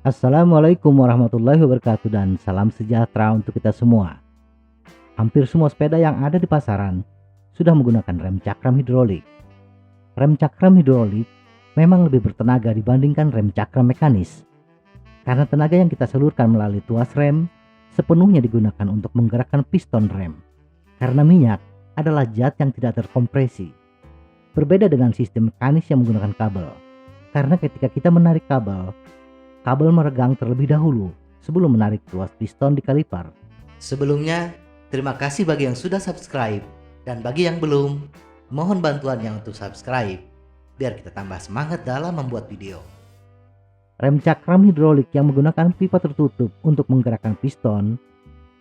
Assalamualaikum warahmatullahi wabarakatuh dan salam sejahtera untuk kita semua. Hampir semua sepeda yang ada di pasaran sudah menggunakan rem cakram hidrolik. Rem cakram hidrolik memang lebih bertenaga dibandingkan rem cakram mekanis. Karena tenaga yang kita salurkan melalui tuas rem sepenuhnya digunakan untuk menggerakkan piston rem. Karena minyak adalah zat yang tidak terkompresi. Berbeda dengan sistem mekanis yang menggunakan kabel. Karena ketika kita menarik kabel meregang terlebih dahulu sebelum menarik tuas piston di kaliper. Sebelumnya, terima kasih bagi yang sudah subscribe, dan bagi yang belum, mohon bantuannya untuk subscribe biar kita tambah semangat dalam membuat video. Rem cakram hidrolik yang menggunakan pipa tertutup untuk menggerakkan piston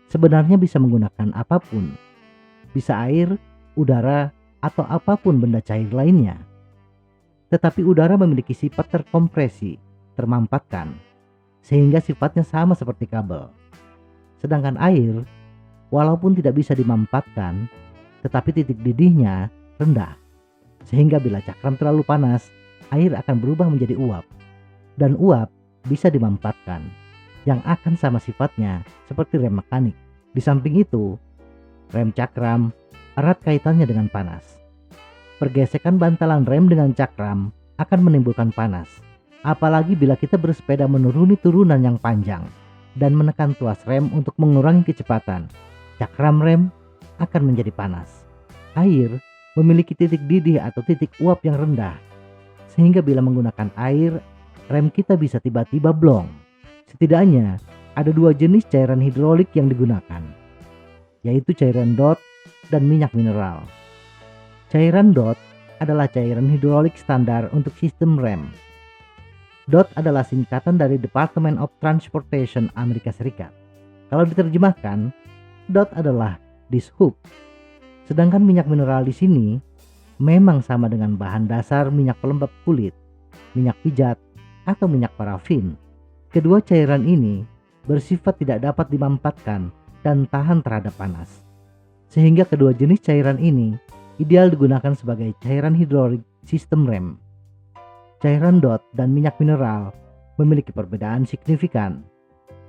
sebenarnya bisa menggunakan apapun. Bisa air, udara, atau apapun benda cair lainnya. Tetapi udara memiliki sifat terkompresi, termampatkan, sehingga sifatnya sama seperti kabel. Sedangkan air, walaupun tidak bisa dimampatkan, tetapi titik didihnya rendah. Sehingga bila cakram terlalu panas, air akan berubah menjadi uap. Dan uap bisa dimampatkan, yang akan sama sifatnya seperti rem mekanik. Di samping itu, rem cakram erat kaitannya dengan panas. Pergesekan bantalan rem dengan cakram akan menimbulkan panas. Apalagi bila kita bersepeda menuruni turunan yang panjang dan menekan tuas rem untuk mengurangi kecepatan, cakram rem akan menjadi panas. Air memiliki titik didih atau titik uap yang rendah, sehingga bila menggunakan air, rem kita bisa tiba-tiba blong. Setidaknya ada dua jenis cairan hidrolik yang digunakan, yaitu cairan DOT dan minyak mineral. Cairan DOT adalah cairan hidrolik standar untuk sistem rem. DOT adalah singkatan dari Department of Transportation Amerika Serikat. Kalau diterjemahkan, DOT adalah dishub. Sedangkan minyak mineral di sini memang sama dengan bahan dasar minyak pelembab kulit, minyak pijat, atau minyak parafin. Kedua cairan ini bersifat tidak dapat dimampatkan dan tahan terhadap panas. Sehingga kedua jenis cairan ini ideal digunakan sebagai cairan hidrolik sistem rem. Cairan DOT dan minyak mineral memiliki perbedaan signifikan,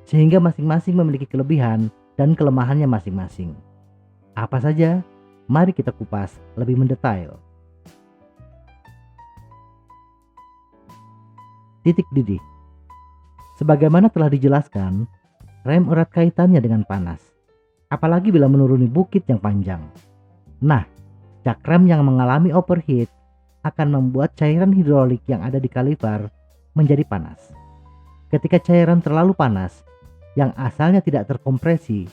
sehingga masing-masing memiliki kelebihan dan kelemahannya masing-masing. Apa saja? Mari kita kupas lebih mendetail. Titik didih. Sebagaimana telah dijelaskan, rem erat kaitannya dengan panas, apalagi bila menuruni bukit yang panjang. Nah, cakram yang mengalami overheat akan membuat cairan hidrolik yang ada di kaliper menjadi panas. Ketika cairan terlalu panas, yang asalnya tidak terkompresi,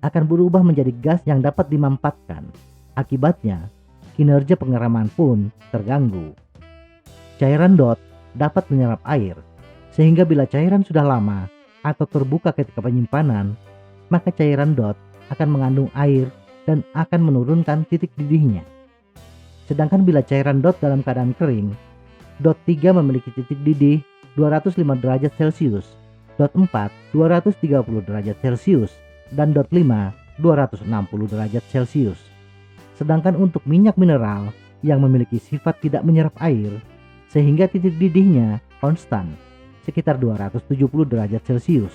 akan berubah menjadi gas yang dapat dimampatkan. Akibatnya, kinerja pengereman pun terganggu. Cairan DOT dapat menyerap air, sehingga bila cairan sudah lama atau terbuka ketika penyimpanan, maka cairan DOT akan mengandung air dan akan menurunkan titik didihnya. Sedangkan bila cairan DOT dalam keadaan kering, DOT 3 memiliki titik didih 205 derajat Celcius, DOT 4 230 derajat Celcius, dan DOT 5 260 derajat Celcius. Sedangkan untuk minyak mineral yang memiliki sifat tidak menyerap air, sehingga titik didihnya konstan, sekitar 270 derajat Celcius.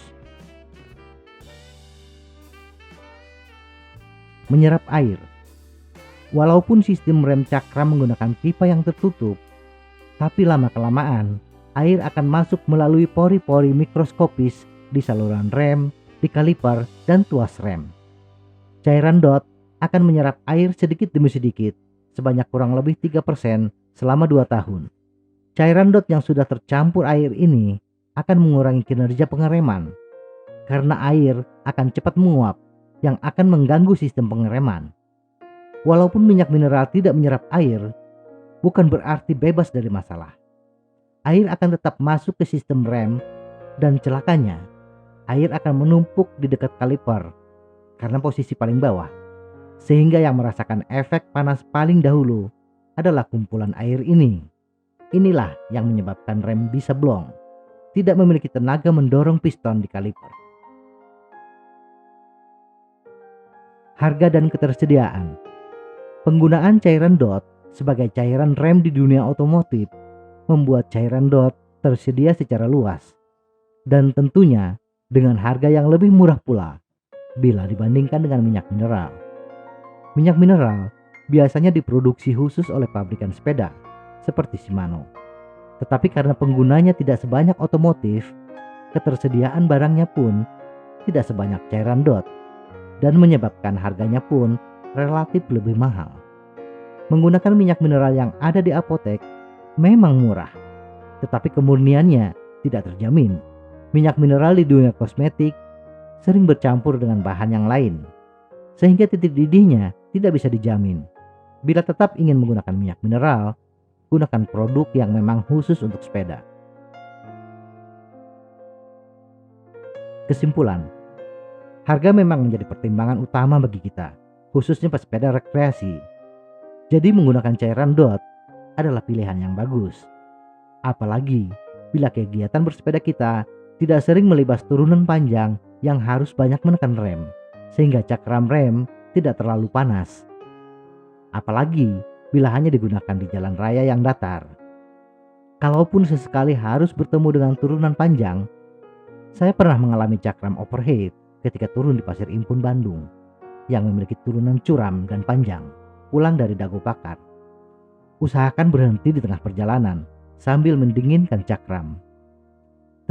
Menyerap air. Walaupun sistem rem cakram menggunakan pipa yang tertutup, tapi lama-kelamaan air akan masuk melalui pori-pori mikroskopis di saluran rem, di kaliper, dan tuas rem. Cairan DOT akan menyerap air sedikit demi sedikit, sebanyak kurang lebih 3% selama 2 tahun. Cairan DOT yang sudah tercampur air ini akan mengurangi kinerja pengereman, karena air akan cepat menguap yang akan mengganggu sistem pengereman. Walaupun minyak mineral tidak menyerap air, bukan berarti bebas dari masalah. Air akan tetap masuk ke sistem rem dan celakanya, air akan menumpuk di dekat kaliper karena posisi paling bawah. Sehingga yang merasakan efek panas paling dahulu adalah kumpulan air ini. Inilah yang menyebabkan rem bisa blong, tidak memiliki tenaga mendorong piston di kaliper. Harga dan ketersediaan. Penggunaan cairan DOT sebagai cairan rem di dunia otomotif membuat cairan DOT tersedia secara luas. Dan tentunya dengan harga yang lebih murah pula bila dibandingkan dengan minyak mineral. Minyak mineral biasanya diproduksi khusus oleh pabrikan sepeda seperti Shimano. Tetapi karena penggunanya tidak sebanyak otomotif, ketersediaan barangnya pun tidak sebanyak cairan DOT dan menyebabkan harganya pun relatif lebih mahal. Menggunakan minyak mineral yang ada di apotek memang murah, tetapi kemurniannya tidak terjamin. Minyak mineral di dunia kosmetik sering bercampur dengan bahan yang lain, sehingga titik didihnya tidak bisa dijamin. Bila tetap ingin menggunakan minyak mineral, gunakan produk yang memang khusus untuk sepeda. Kesimpulan, harga memang menjadi pertimbangan utama bagi kita, khususnya pesepeda rekreasi. Jadi menggunakan cairan DOT adalah pilihan yang bagus. Apalagi bila kegiatan bersepeda kita tidak sering melibas turunan panjang yang harus banyak menekan rem, sehingga cakram rem tidak terlalu panas. Apalagi bila hanya digunakan di jalan raya yang datar. Kalaupun sesekali harus bertemu dengan turunan panjang, saya pernah mengalami cakram overheat ketika turun di Pasir Impun Bandung yang memiliki turunan curam dan panjang pulang dari Dago Pakar. Usahakan berhenti di tengah perjalanan sambil mendinginkan cakram.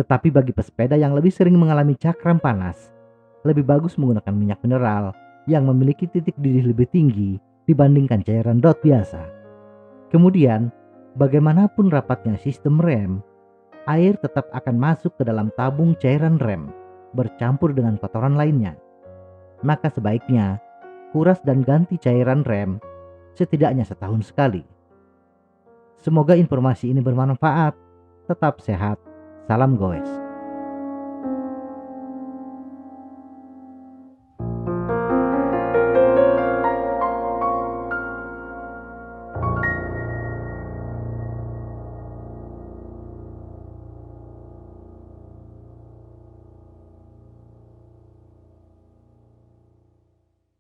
Tetapi bagi pesepeda yang lebih sering mengalami cakram panas, lebih bagus menggunakan minyak mineral yang memiliki titik didih lebih tinggi dibandingkan cairan DOT biasa. Kemudian, bagaimanapun rapatnya sistem rem, air tetap akan masuk ke dalam tabung cairan rem bercampur dengan kotoran lainnya. Maka sebaiknya kuras dan ganti cairan rem setidaknya setahun sekali. Semoga informasi ini bermanfaat. Tetap sehat. Salam goes.